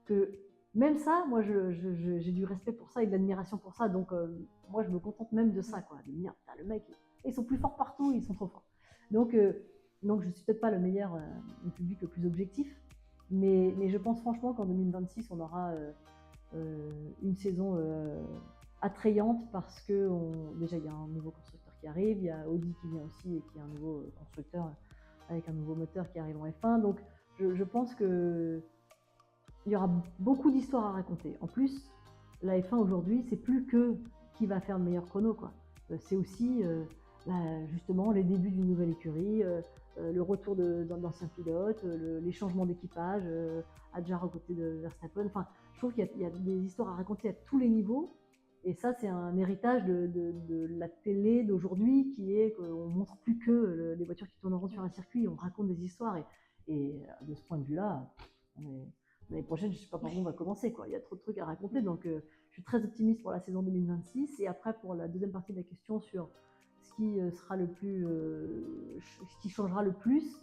que même ça, moi j'ai du respect pour ça et de l'admiration pour ça. Donc moi je me contente même de ça, quoi, de me dire, putain, le mec, ils sont plus forts partout, ils sont trop forts. Donc je ne suis peut-être pas le meilleur, le public le plus objectif, mais je pense franchement qu'en 2026, on aura une saison attrayante parce que déjà il y a un nouveau constructeur qui arrive, il y a Audi qui vient aussi et qui est un nouveau constructeur avec un nouveau moteur qui arrive en F1. Donc je pense qu'il y aura beaucoup d'histoires à raconter. En plus, la F1 aujourd'hui, c'est plus que qui va faire le meilleur chrono, quoi. C'est aussi justement les débuts d'une nouvelle écurie, le retour d'anciens pilotes, les changements d'équipage, Hadjar aux côtés de Verstappen. Enfin, je trouve qu'il y a des histoires à raconter à tous les niveaux. Et ça, c'est un héritage de la télé d'aujourd'hui qui est qu'on ne montre plus que les voitures qui tourneront sur un circuit, on raconte des histoires. Et de ce point de vue-là, l'année prochaine, je ne sais pas par où on va commencer, quoi. Il y a trop de trucs à raconter. Donc, je suis très optimiste pour la saison 2026. Et après, pour la deuxième partie de la question sur ce qui sera le plus, ce qui changera le plus,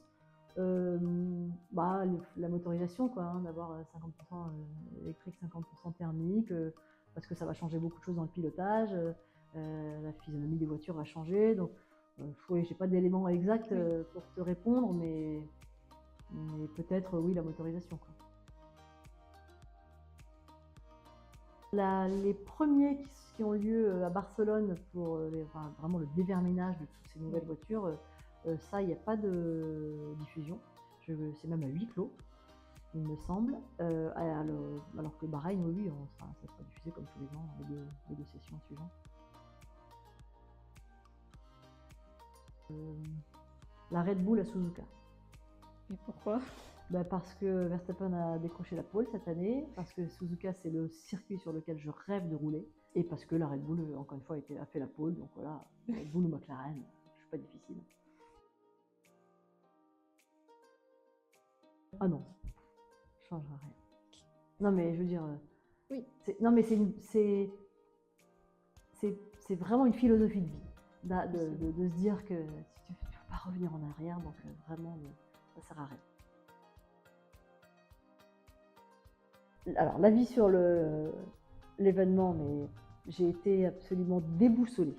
la motorisation, quoi, hein, d'avoir 50% électrique, 50% thermique, parce que ça va changer beaucoup de choses dans le pilotage, la physionomie des voitures va changer. Donc, oui, j'ai pas d'éléments exacts pour te répondre, mais peut-être oui, la motorisation, quoi. Les premiers qui ont lieu à Barcelone pour vraiment le déverminage de toutes ces nouvelles voitures, ça, il n'y a pas de diffusion. C'est même à huis clos, il me semble. Alors que Bahreïn, oui, ça sera diffusé comme tous les ans, les deux sessions suivantes. La Red Bull à Suzuka. Et pourquoi? Parce que Verstappen a décroché la pole cette année, parce que Suzuka c'est le circuit sur lequel je rêve de rouler, et parce que la Red Bull, encore une fois, a fait la pole, donc voilà, Red Bull ou McLaren, je suis pas difficile. Ah non, je changerai rien. Non mais je veux dire, oui. Non mais c'est vraiment une philosophie de vie, de se dire que si tu ne peux pas revenir en arrière, donc vraiment, ça sert à rien. Alors, l'avis sur l'événement, mais j'ai été absolument déboussolée.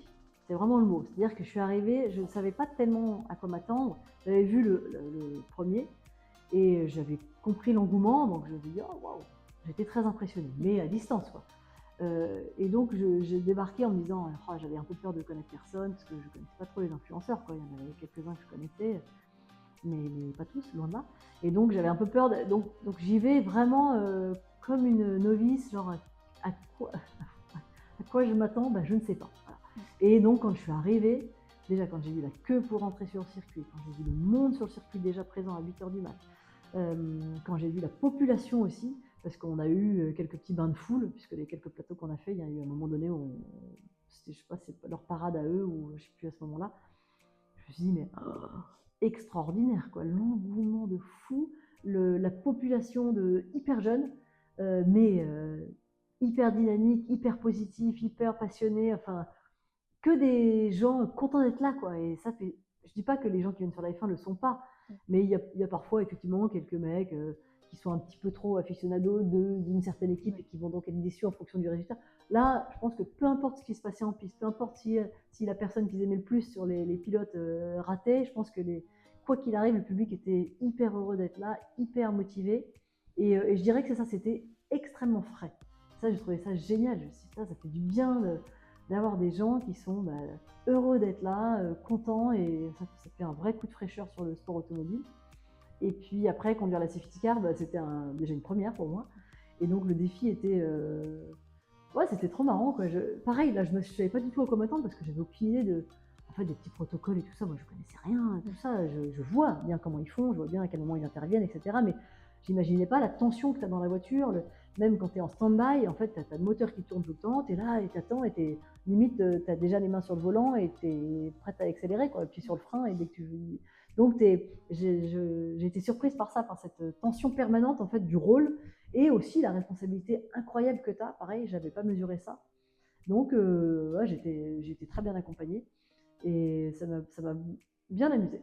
C'est vraiment le mot. C'est-à-dire que je suis arrivée, je ne savais pas tellement à quoi m'attendre. J'avais vu le premier et j'avais compris l'engouement, donc je me suis dit, oh waouh, j'étais très impressionnée, mais à distance, quoi. Et donc, j'ai débarqué en me disant, oh, j'avais un peu peur de connaître personne, parce que je ne connaissais pas trop les influenceurs, quoi. Il y en avait quelques-uns que je connaissais, mais pas tous, loin de là. Et donc, j'avais un peu peur. Donc j'y vais vraiment comme une novice, genre à quoi je m'attends, je ne sais pas. Voilà. Et donc, quand je suis arrivée, déjà quand j'ai vu la queue pour rentrer sur le circuit, quand j'ai vu le monde sur le circuit déjà présent à 8h du mat', quand j'ai vu la population aussi, parce qu'on a eu quelques petits bains de foule, puisque les quelques plateaux qu'on a fait, il y a eu un moment donné où je sais pas, c'est leur parade à eux, ou je ne sais plus à ce moment-là. Je me suis dit, mais extraordinaire, quoi, l'engouement de fou, la population de hyper jeunes, mais hyper dynamique, hyper positif, hyper passionné, enfin, que des gens contents d'être là, quoi. Et ça fait, je dis pas que les gens qui viennent sur la F1 le sont pas, mais il y a parfois effectivement quelques mecs qui sont un petit peu trop aficionados d'une certaine équipe et qui vont donc être déçus en fonction du résultat. Là, je pense que peu importe ce qui se passait en piste, peu importe si la personne qu'ils aimaient le plus sur les pilotes ratait, je pense que quoi qu'il arrive, le public était hyper heureux d'être là, hyper motivé. Et je dirais que c'est ça, c'était extrêmement frais. Ça, j'ai trouvé ça génial. Je me suis dit, ça fait du bien d'avoir des gens qui sont heureux d'être là, contents, et ça fait un vrai coup de fraîcheur sur le sport automobile. Et puis après, conduire la safety car, c'était déjà une première pour moi. Et donc le défi était, ouais, c'était trop marrant, quoi. Pareil, là, je savais pas du tout à quoi m'attendre parce que j'avais aucune idée en fait, des petits protocoles et tout ça. Moi, je connaissais rien, tout ça. Je vois bien comment ils font, je vois bien à quel moment ils interviennent, etc. Mais j'imaginais pas la tension que tu as dans la voiture, même quand tu es en stand-by, en fait, tu as le moteur qui tourne tout le temps, tu es là et t'attends et limite, tu as déjà les mains sur le volant et tu es prête à accélérer, quoi, puis sur le frein et dès que tu. Donc, j'ai été surprise par ça, par cette tension permanente, en fait, du rôle et aussi la responsabilité incroyable que tu as. Pareil, j'avais pas mesuré ça. Donc, ouais, j'étais très bien accompagnée et ça m'a bien amusée.